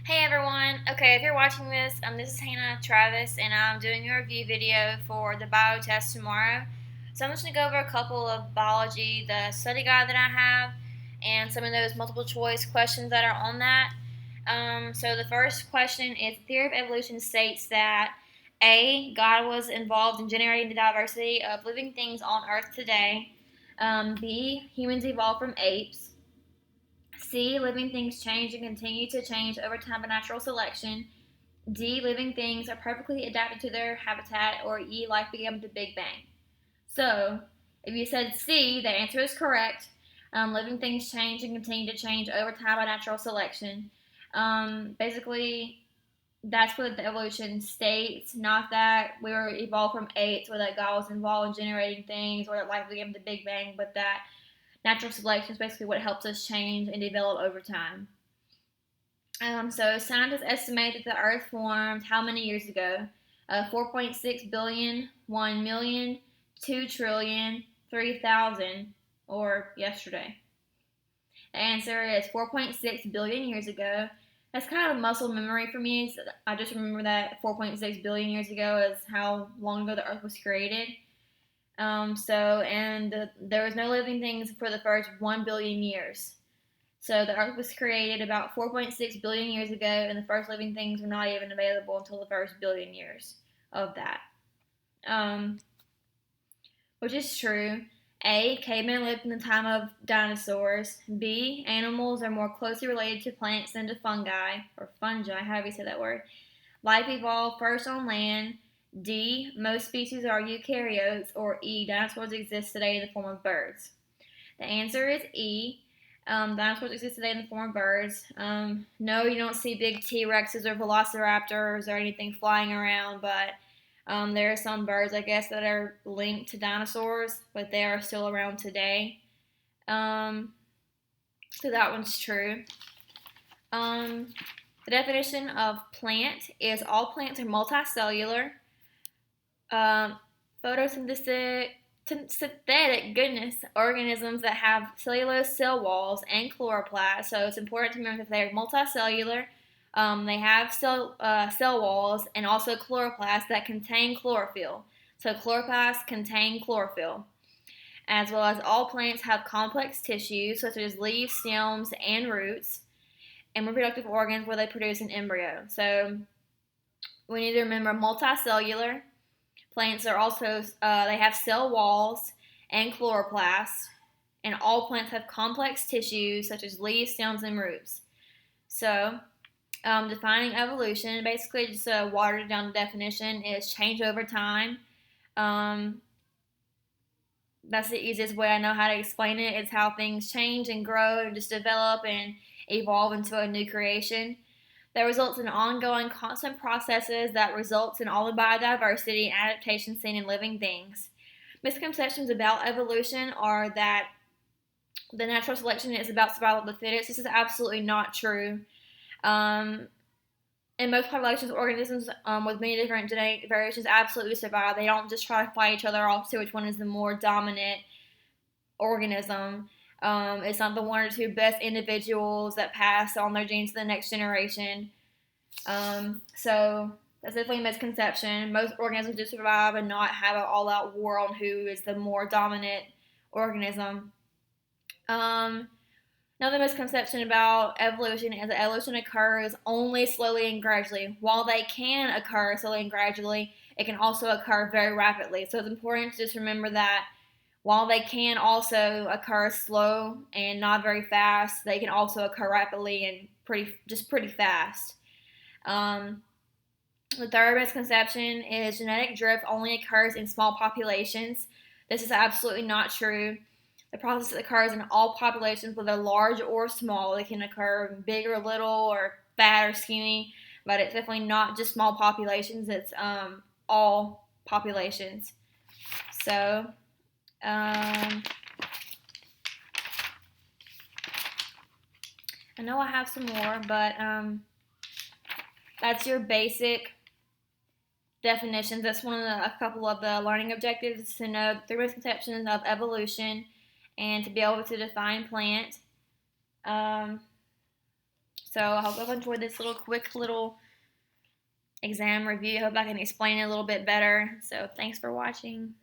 Hey everyone. Okay, if you're watching this is Hannah Travis, and I'm doing a review video for the bio test tomorrow. So I'm just gonna go over a couple of biology, the study guide that I have, and some of those multiple choice questions that are on that. So the first question is: the theory of evolution states that A, God was involved in generating the diversity of living things on Earth today. B, humans evolved from apes. C, living things change and continue to change over time by natural selection. D, living things are perfectly adapted to their habitat. Or E, life began with the Big Bang. So, if you said C, the answer is correct. Living things change and continue to change over time by natural selection. Basically, that's what the evolution states, not that we were evolved from apes or that God was involved in generating things or that life began with the Big Bang, but that natural selection is basically what helps us change and develop over time. So scientists estimate that the Earth formed how many years ago? 4.6 billion, 1 million, 2 trillion, 3,000, or yesterday. The answer is 4.6 billion years ago. That's kind of a muscle memory for me. So I just remember that 4.6 billion years ago is how long ago the Earth was created. There was no living things for the first 1 billion years. So the Earth was created about 4.6 billion years ago, and the first living things were not even available until the first billion years of that. Um, which is true. A, cavemen lived in the time of dinosaurs. B, animals are more closely related to plants than to fungi, or fungi, however you say that word. Life evolved first on land. D, most species are eukaryotes. Or E, dinosaurs exist today in the form of birds. The answer is E. Dinosaurs exist today in the form of birds. No, you don't see big T Rexes or velociraptors or anything flying around, but there are some birds, I guess, that are linked to dinosaurs, but they are still around today. Um, so that one's true. The definition of plant is all plants are multicellular. Um, Photosynthetic synthetic goodness organisms that have cellulose cell walls and chloroplast. So it's important to remember that they're multicellular. They have cell walls and also chloroplasts that contain chlorophyll. So chloroplasts contain chlorophyll, as well as all plants have complex tissues such as leaves, stems, and roots, and reproductive organs where they produce an embryo. So we need to remember multicellular. Plants are also, they have cell walls and chloroplasts, and all plants have complex tissues such as leaves, stems, and roots. So, defining evolution, basically just a watered down definition, is change over time. Um, that's the easiest way I know how to explain it. It's how things change and grow and just develop and evolve into a new creation that results in ongoing constant processes that results in all the biodiversity and adaptation seen in living things. Misconceptions about evolution are that the natural selection is about survival of the fittest. This is absolutely not true. Um, in most populations, organisms with many different genetic variations absolutely survive. They don't just try to fight each other off to see which one is the more dominant organism. It's not the one or two best individuals that pass on their genes to the next generation. So that's definitely a misconception. Most organisms do survive and not have an all-out war on who is the more dominant organism. Um, Another misconception about evolution is that evolution occurs only slowly and gradually. While they can occur slowly and gradually, it can also occur very rapidly. So it's important to just remember that while they can also occur slow and not very fast, they can also occur rapidly and pretty fast. Um, the third misconception is genetic drift only occurs in small populations. This is absolutely not true. The process occurs in all populations, whether large or small. It can occur big or little, or fat or skinny, but it's definitely not just small populations. It's all populations. So, I know I have some more, but that's your basic definitions. That's a couple of the learning objectives, to know the three misconceptions of evolution and to be able to define plant. Um, So I hope y'all enjoyed this quick little exam review. I hope I can explain it a little bit better. So thanks for watching.